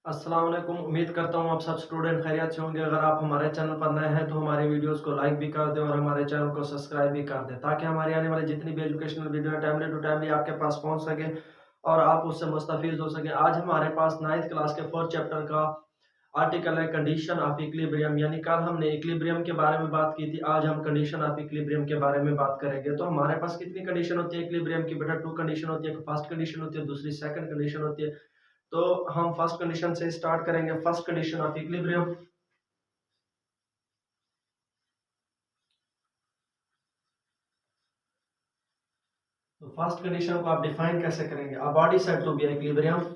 अस्सलाम वालेकुम। उम्मीद करता हूँ आप सब स्टूडेंट खैरियत से होंगे। अगर आप हमारे चैनल पर नए हैं तो हमारे वीडियोस को लाइक भी कर दें और हमारे चैनल को सब्सक्राइब भी कर दें, ताकि हमारी आने वाली जितनी भी educational video timely to timely आपके पास पहुँच सके और आप उससे मुस्तफीज हो सके। आज हमारे पास 9th क्लास के 4th चैप्टर का आर्टिकल है कंडीशन ऑफ इक्विलिब्रियम। यानी कल हमने इक्विलिब्रियम के बारे में बात की थी, आज हम कंडीशन ऑफ इक्विलिब्रियम के बारे में बात करेंगे। तो हमारे पास कितनी कंडीशन होती है इक्विलिब्रियम की? बेटा 2 कंडीशन होती है। फर्स्ट कंडीशन होती है, दूसरी सेकंड कंडीशन होती है। तो हम फर्स्ट कंडीशन से स्टार्ट करेंगे। First condition of equilibrium. तो फर्स्ट कंडीशन को आप डिफाइन कैसे करेंगे? A body said to be equilibrium.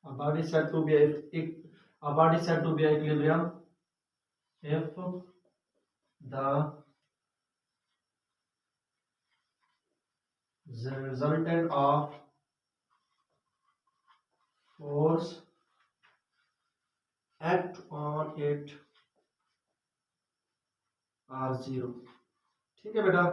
A body said to be a body said to be equilibrium if the resultant of force act on it are zero। ठीक है बेटा।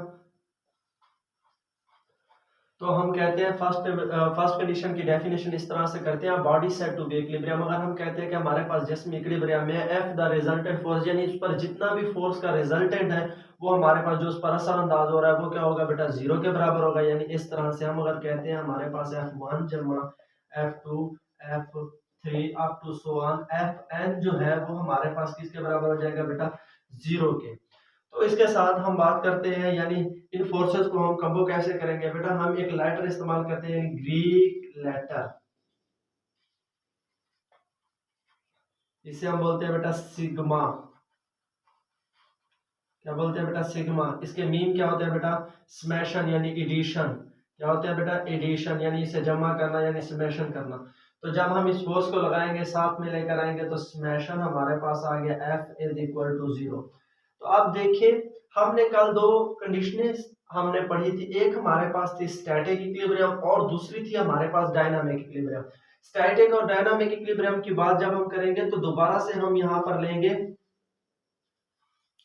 तो हम कहते हैं फर्स्ट कंडीशन की डेफिनेशन इस तरह से करते हैं, body set to be equilibrium. अगर हम कहते हैं कि हमारे पास जिस्म इक्विलिब्रियम में एफ द रिजल्टेंट फोर्स, यानी इस पर जितना भी फोर्स का रिजल्टेंट है वो हमारे पास जो उस पर असर अंदाज हो रहा है वो क्या होगा बेटा? जीरो के बराबर होगा। यानी इस तरह से हम अगर कहते हैं हमारे पास F1 जमा F2 F3 up to so on Fn जो है वो हमारे पास किसके बराबर हो जाएगा बेटा? जीरो के। तो इसके साथ हम बात करते हैं, यानी इन फोर्सेस को हम कंबो कैसे करेंगे बेटा? हम एक लेटर इस्तेमाल करते हैं, ग्रीक लेटर। इसे हम बोलते हैं बेटा सिग्मा। क्या बोलते हैं बेटा? सिग्मा। इसके मीन क्या होते हैं बेटा? स्मैशन यानी एडिशन। क्या होते हैं बेटा? एडिशन यानी इसे जमा करना यानी स्मैशन करना। तो जब हम इस फोर्स को लगाएंगे साथ में लेकर आएंगे तो स्मैशन हमारे पास आ गया F is equal to zero. तो आप देखिए, हमने कल दो कंडीशनें हमने पढ़ी थी। एक हमारे पास थी स्टैटिक इक्विलिब्रियम और दूसरी थी हमारे पास डायनामिक इक्विलिब्रियम। स्टैटिक और डायनामिक इक्विलिब्रियम की बात जब हम करेंगे तो दोबारा से हम यहाँ पर लेंगे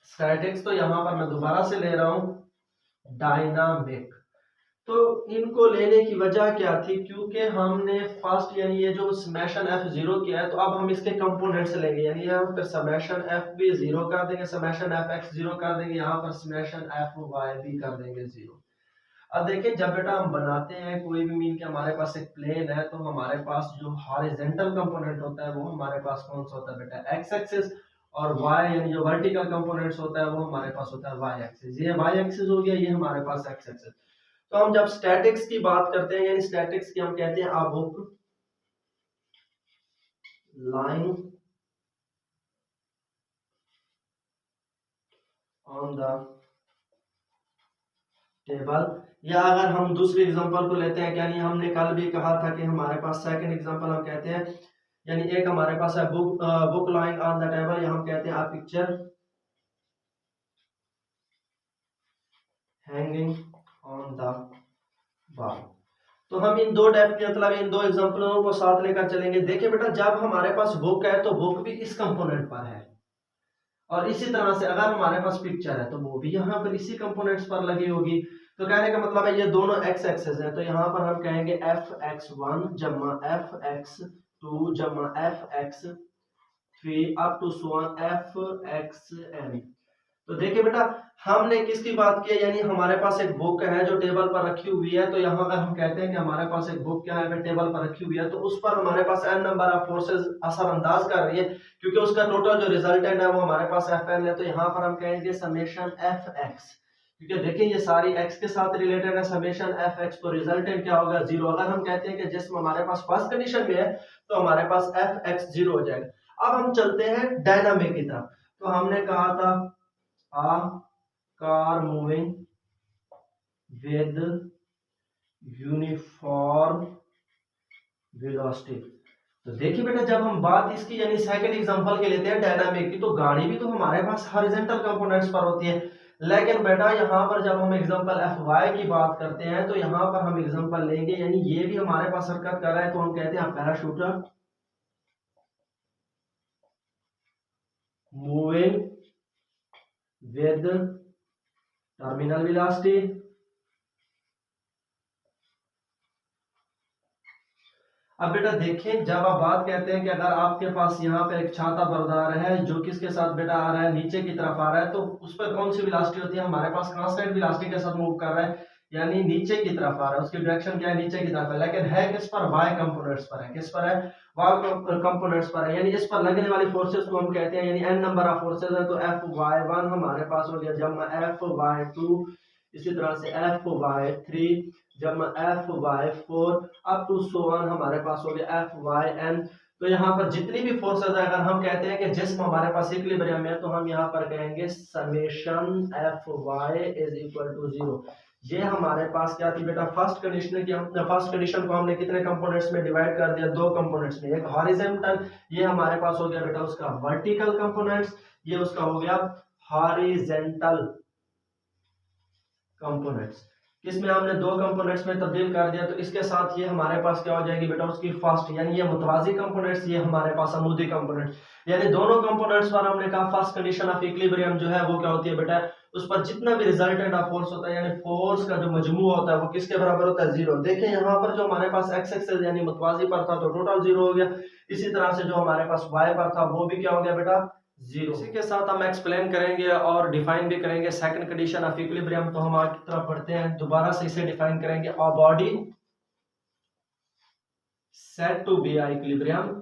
स्टैटिक्स, तो यहाँ पर मैं दोबारा से ले रहा हूं डायनामिक। तो इनको लेने की वजह क्या थी? क्योंकि हमने फर्स्ट यानी ये जो समेशन एफ जीरो किया है, तो अब हम इसके कंपोनेंट्स लेंगे। यानी यहाँ पर समेशन एफ भी जीरो कर देंगे, समेशन एफ एक्स जीरो कर देंगे, यहाँ पर समेशन एफ वाई भी कर देंगे जीरो। अब देखिए, जब बेटा हम बनाते हैं कोई भी मीन के हमारे पास एक प्लेन है, तो हमारे पास जो हॉरिजॉन्टल कंपोनेंट होता है वो हमारे पास कौन सा होता है बेटा? X axis. और वाई यानी जो वर्टिकल कंपोनेंट्स होता है वो हमारे पास होता है वाई एक्सिस। ये वाई एक्सिस हो गया, ये हमारे पास एक्स एक्सिस। तो हम जब स्टैटिक्स की बात करते हैं, यानी स्टैटिक्स की हम कहते हैं a book line on the table. या अगर हम दूसरी एग्जांपल को लेते हैं, यानी हमने कल भी कहा था कि हमारे पास सेकंड एग्जांपल हम कहते हैं, यानी एक हमारे पास है book line on the table, या हम कहते हैं a picture hanging on the wall. तो हम इन दो मतलब इन दो एग्जांपलों को साथ लेकर चलेंगे। देखिए बेटा, जब हमारे पास बुक है तो बुक भी इस कंपोनेंट पर है, और इसी तरह से अगर हमारे पास पिक्चर है तो वो भी यहाँ पर इसी कंपोनेंट्स पर लगी होगी। तो कहने का मतलब है ये दोनों एक्स एक्सेस है, तो यहाँ पर हम कहेंगे एफ एक्स वन जमा एफ एक्स टू जमा F X three up to so on F X N. तो देखिए बेटा, हमने किसकी बात की है? यानी हमारे पास एक बुक है जो टेबल पर रखी हुई है। तो यहाँ अगर हम कहते हैं कि हमारे पास एक बुक क्या है टेबल पर रखी हुई है, तो उस पर हमारे पास n नंबर ऑफ फोर्सेस असरअंदाज कर रही है, क्योंकि उसका टोटल जो रिजल्टेंट है वो हमारे पास Fn है। तो यहाँ पर हम कहेंगे समेशन एफ एक्स, क्योंकि देखिए ये सारी x के साथ रिलेटेड है। समेशन एफ एक्स, तो रिजल्टेंट क्या होगा? जीरो। अगर हम कहते हैं कि जिसम हमारे पास फर्स्ट कंडीशन में है तो हमारे पास एफ एक्स जीरो हो जाएगा। अब हम चलते हैं डायनामिक की तरफ। तो हमने कहा था a car moving with uniform velocity। तो देखिए बेटा, जब हम बात इसकी यानी सेकंड एग्जांपल के लेते हैं डायनामिक की, तो गाड़ी भी तो हमारे पास हॉरिजॉन्टल कंपोनेंट्स पर होती है। लेकिन बेटा यहाँ पर जब हम एग्जांपल एफ वाई की बात करते हैं तो यहाँ पर हम एग्जांपल लेंगे, यानी ये भी हमारे पास हरकत कर रहा है, तो हम कहते हैं parachuter moving with terminal velocity अब बेटा देखें, जब आप बात कहते हैं कि अगर आपके पास यहाँ पे एक छाता बरदार है जो किसके साथ बेटा आ रहा है, नीचे की तरफ आ रहा है, तो उस पर कौन सी वेलोसिटी होती है, हमारे पास कांस्टेंट वेलोसिटी के साथ मूव कर रहा है, यानी नीचे की तरफ आ रहा है, उसकी डायरेक्शन क्या है, नीचे की तरफ है, लेकिन है किस पर, वाई कंपोनेंट्स पर है, किस पर है, वाई कंपोनेंट्स पर है, यानी इस पर लगने वाली फोर्सेस को हम कहते हैं, यानी एन नंबर ऑफ फोर्सेस है, तो एफ वाई वन हमारे पास हो गया, जब एफ वाई टू, इसी तरह से एफ वाई थ्री, जब F Y four, up to so on हमारे पास हो गया एफ वाई एन। तो यहाँ पर जितनी भी फोर्सेस है, अगर हम कहते हैं कि जिस्म हमारे पास इक्विलिब्रियम में है, तो हम यहाँ पर कहेंगे summation F Y is equal to zero. ये हमारे पास क्या थी बेटा, फर्स्ट कंडीशन की, हम फर्स्ट कंडीशन को हमने कितने कंपोनेंट्स में डिवाइड कर दिया, दो कंपोनेंट्स में, एक हॉरिजॉन्टल, ये हमारे पास हो गया बेटा उसका वर्टिकल कंपोनेंट्स, ये उसका हो गया हॉरिजॉन्टल कंपोनेंट्स, किसमें हमने दो कंपोनेंट्स में तब्दील कर दिया, तो इसके साथ ये हमारे पास क्या हो जाएगी बेटा उसकी फर्स्ट, यानी ये मुतवाजी कंपोनेंट्स, ये हमारे पास अमूदी कंपोनेंट्स, यानी दोनों कंपोनेंट्स पर हमने कहा फर्स्ट कंडीशन ऑफ इक्विलिब्रियम जो है वो क्या होती है बेटा, उस पर जितना भी रिजल्टेंट ऑफ फोर्स होता है, यानी फोर्स का जो मजमू होता है वो किसके बराबर होता है, जीरो। देखें यहाँ पर जो हमारे पास एक्स एक्सेस यानी मुतवाजी पर था तो टोटल जीरो हो गया, इसी तरह से जो हमारे पास वाई पर था वो भी क्या हो गया बेटा, जीरो। इसी के साथ हम एक्सप्लेन करेंगे और डिफाइन भी करेंगे सेकंड कंडीशन ऑफ इक्विलिब्रियम। तो हम आगे की तरफ बढ़ते हैं, दोबारा से इसे डिफाइन करेंगे। A body set to be equilibrium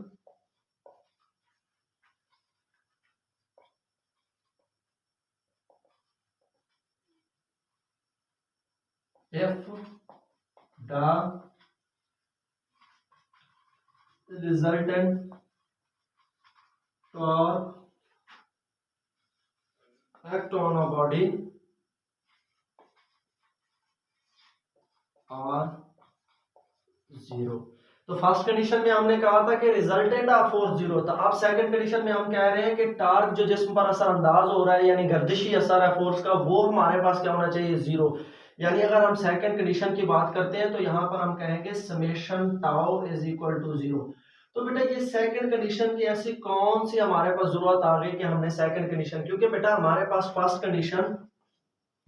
if the resultant torque act on a body are zero. तो फर्स्ट कंडीशन में हमने कहा था कि रिजल्टेंट ऑफ फोर्स जीरो था। अब सेकंड कंडीशन में हम कह रहे हैं कि टार्क जो जिस्म पर असर अंदाज हो रहा है यानी गर्दिशी असर है फोर्स का, वो हमारे पास क्या होना चाहिए, जीरो। यानी अगर हम सेकंड कंडीशन की बात करते हैं तो यहाँ पर हम कहेंगे summation tau is equal to zero. तो बेटा ये सेकंड कंडीशन की ऐसी कौन सी हमारे पास जरूरत आ गई कि हमने सेकंड कंडीशन, क्योंकि बेटा हमारे पास फर्स्ट कंडीशन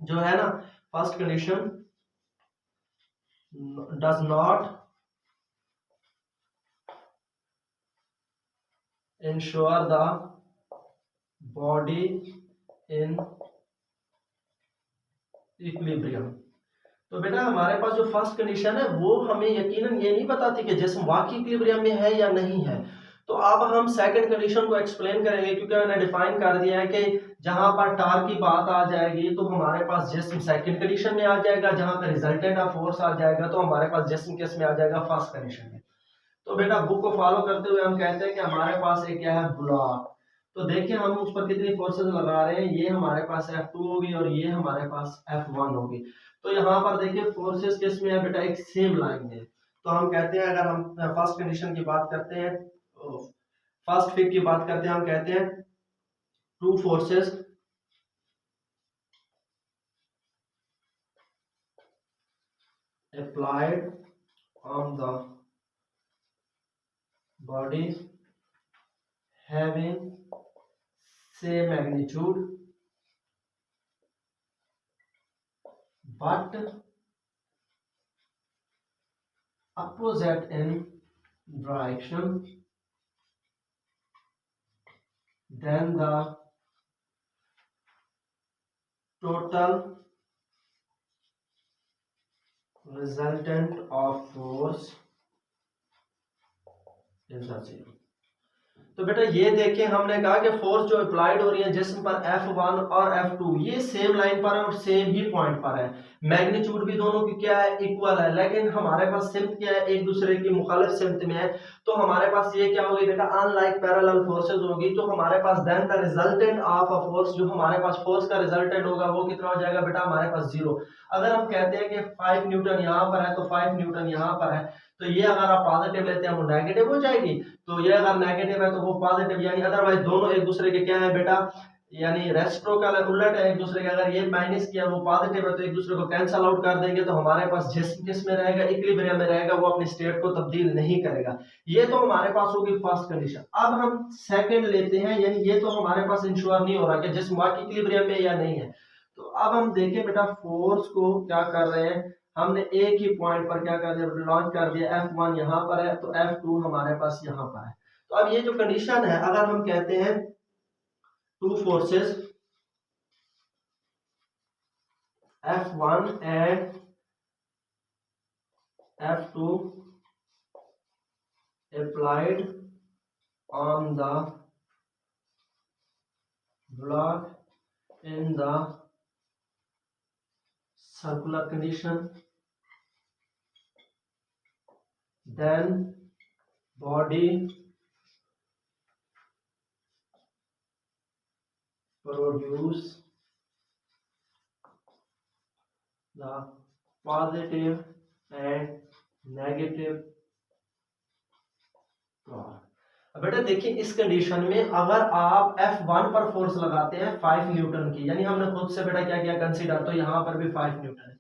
जो है ना, first condition does not ensure the body in equilibrium। तो बेटा हमारे पास जो फर्स्ट कंडीशन है वो हमें यकीनन ये नहीं बताती कि जिस्म वाकई इक्विलिब्रियम में है या नहीं है। तो अब हम सेकंड कंडीशन को एक्सप्लेन करेंगे, क्योंकि मैंने डिफाइन कर दिया है कि जहां पर टार्क की बात आ जाएगी तो हमारे पास जिस्म सेकंड कंडीशन में आ जाएगा, जहां पर रिजल्टेंट ऑफ फोर्स आ जाएगा तो हमारे पास जिस्म किस में आ जाएगा, फर्स्ट कंडीशन में। तो बेटा बुक को फॉलो करते हुए हम कहते हैं कि हमारे पास एक क्या है, ब्लॉक। तो देखिए हम उस पर कितनी फोर्सेस लगा रहे हैं, ये हमारे पास F2 होगी और ये हमारे पास F1 होगी। तो यहाँ पर देखिए फोर्सेस किस में है बेटा, एक सेम लाइन में। तो हम कहते हैं, अगर हम फर्स्ट कंडीशन की बात करते हैं, फर्स्ट फिक की बात करते हैं, हम कहते हैं two forces applied on the body having same magnitude but opposite in direction, then the total resultant of force is zero। तो बेटा ये देखिए हमने कहा कि फोर्स जो अप्लाइड हो रही है जिस्म पर F1 और F2 ये सेम लाइन पर है और सेम ही पॉइंट पर है, मैग्नीट्यूड भी दोनों की क्या है, इक्वल है, लेकिन हमारे पास सिम्त क्या है, एक दूसरे की मुखालिफ सिम्त में है। तो हमारे पास ये क्या होगी बेटा, अनलाइक पैरेलल फोर्सेस होगी। तो हमारे पास then the resultant of a force, जो हमारे पास फोर्स का रिजल्टेंट होगा वो कितना हो जाएगा बेटा, हमारे पास जीरो। अगर हम कहते हैं कि 5 न्यूटन यहाँ पर है तो 5 न्यूटन यहाँ पर है, तो ये अगर आप पॉजिटिव लेते हैं वो नेगेटिव हो जाएगी, तो ये अगर नेगेटिव है तो वो पॉजिटिव, यानी अदरवाइज दोनों एक दूसरे के क्या है बेटा, यानी रेसिप्रोकल उलट है एक दूसरे के, अगर ये माइनस किया वो पॉजिटिव है तो एक दूसरे को कैंसल आउट कर देंगे, तो हमारे पास जिस्म किस में रहेगा, इक्विलिब्रियम में रहेगा, वो अपनी स्टेट को तब्दील नहीं करेगा। ये तो हमारे पास होगी फर्स्ट कंडीशन। अब हम सेकंड लेते हैं, यानी ये तो हमारे पास इंश्योर नहीं हो रहा कि जिस्म इक्विलिब्रियम में या नहीं है। तो अब हम देखें बेटा फोर्स को क्या कर रहे हैं, हमने एक ही पॉइंट पर क्या कर दिया, लॉन्च कर दिया, F1 यहाँ पर है तो F2 हमारे पास यहाँ पर है। तो अब ये जो कंडीशन है, अगर हम कहते हैं two forces F1 and F2 applied on the block in the circular condition, then body produce the positive and negative torque. बेटा देखिए इस कंडीशन में अगर आप F1 पर फोर्स लगाते हैं 5 न्यूटन की, यानी हमने खुद से बेटा क्या किया कंसीडर, तो यहाँ पर भी 5 न्यूटन है,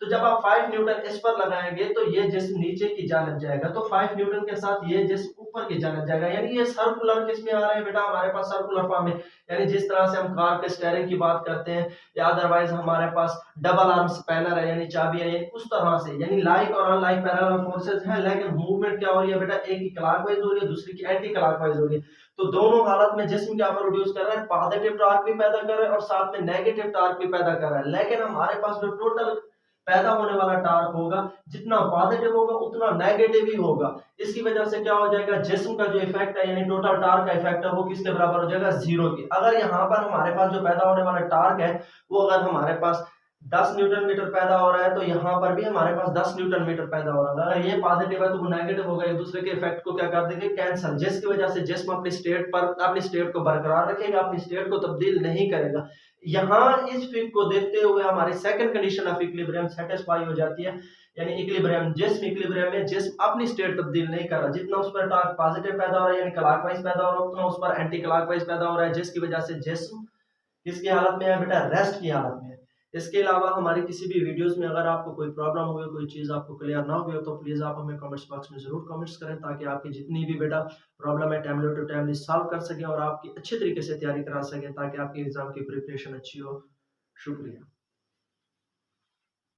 तो जब आप 5 न्यूटन इस पर लगाएंगे तो ये जिस्म नीचे की जानिब जाएगा, तो 5 न्यूटन के साथ ये जिस्म ऊपर की जानिब जाएगा, यानी ये सर्कुलर किस में आ रहा है बेटा, हमारे पास सर्कुलर फॉर्म में। यानी जिस तरह से हम कार के स्टीयरिंग की बात करते हैं या अदरवाइज हमारे पास डबल आर्म स्पैनर है यानी चाबी है, यानी उस तरह से, यानी लाइक और अनलाइक पैरेलल फोर्सेस है, लेकिन मूवमेंट क्या हो रही है बेटा, एक की क्लॉकवाइज हो रही है दूसरी की एंटी क्लॉकवाइज हो रही है। तो दोनों हालत में जिस्म क्या प्रोड्यूस कर रहा है, पॉजिटिव टॉर्क भी पैदा कर रहा है और साथ में नेगेटिव टॉर्क भी पैदा कर रहा है, लेकिन हमारे पास जो टोटल पैदा होने वाला टार्क होगा जितना पॉजिटिव होगा उतना नेगेटिव ही होगा। इसकी वजह से क्या हो जाएगा, जिस्म का जो इफेक्ट है यानी टोटल टार्क का इफेक्ट है वो किसके बराबर हो जाएगा, जीरो की। अगर यहाँ पर हमारे पास जो पैदा होने वाला टार्क है वो अगर हमारे पास 10 न्यूटन मीटर पैदा हो रहा है तो यहाँ पर भी हमारे पास 10 न्यूटन मीटर पैदा हो रहा है। अगर ये पॉजिटिव है तो वो नेगेटिव होगा, एक दूसरे के इफेक्ट को क्या कर देंगे, कैंसल, जिसकी वजह से जिस्म अपनी स्टेट को बरकरार रखेगा, अपनी स्टेट को तब्दील नहीं करेगा। यहाँ इस फिगर को देखते हुए हमारी second condition of equilibrium satisfy हो जाती है, यानी इक्विलिब्रियम इक्विलिब्रियम में जिस्म अपनी स्टेट तब्दील नहीं कर रहा, जितना उस पर टॉर्क पॉजिटिव पैदा हो रहा है यानी क्लॉकवाइज पैदा हो रहा है उतना उस पर एंटी क्लॉकवाइज पैदा हो रहा है, जिसकी वजह से जिस्म किसकी हालत में है बेटा, रेस्ट की हालत में है। इसके अलावा हमारी किसी भी वीडियोस में अगर आपको कोई प्रॉब्लम हुई, कोई चीज़ आपको क्लियर ना हुई हो तो प्लीज़ आप हमें कमेंट्स बॉक्स में ज़रूर कमेंट्स करें, ताकि आपकी जितनी भी बेटा प्रॉब्लम है टाइमली टू टाइमली सॉल्व कर सकें और आपकी अच्छे तरीके से तैयारी करा सकें, ताकि आपकी एग्ज़ाम की प्रिपरेशन अच्छी हो। शुक्रिया।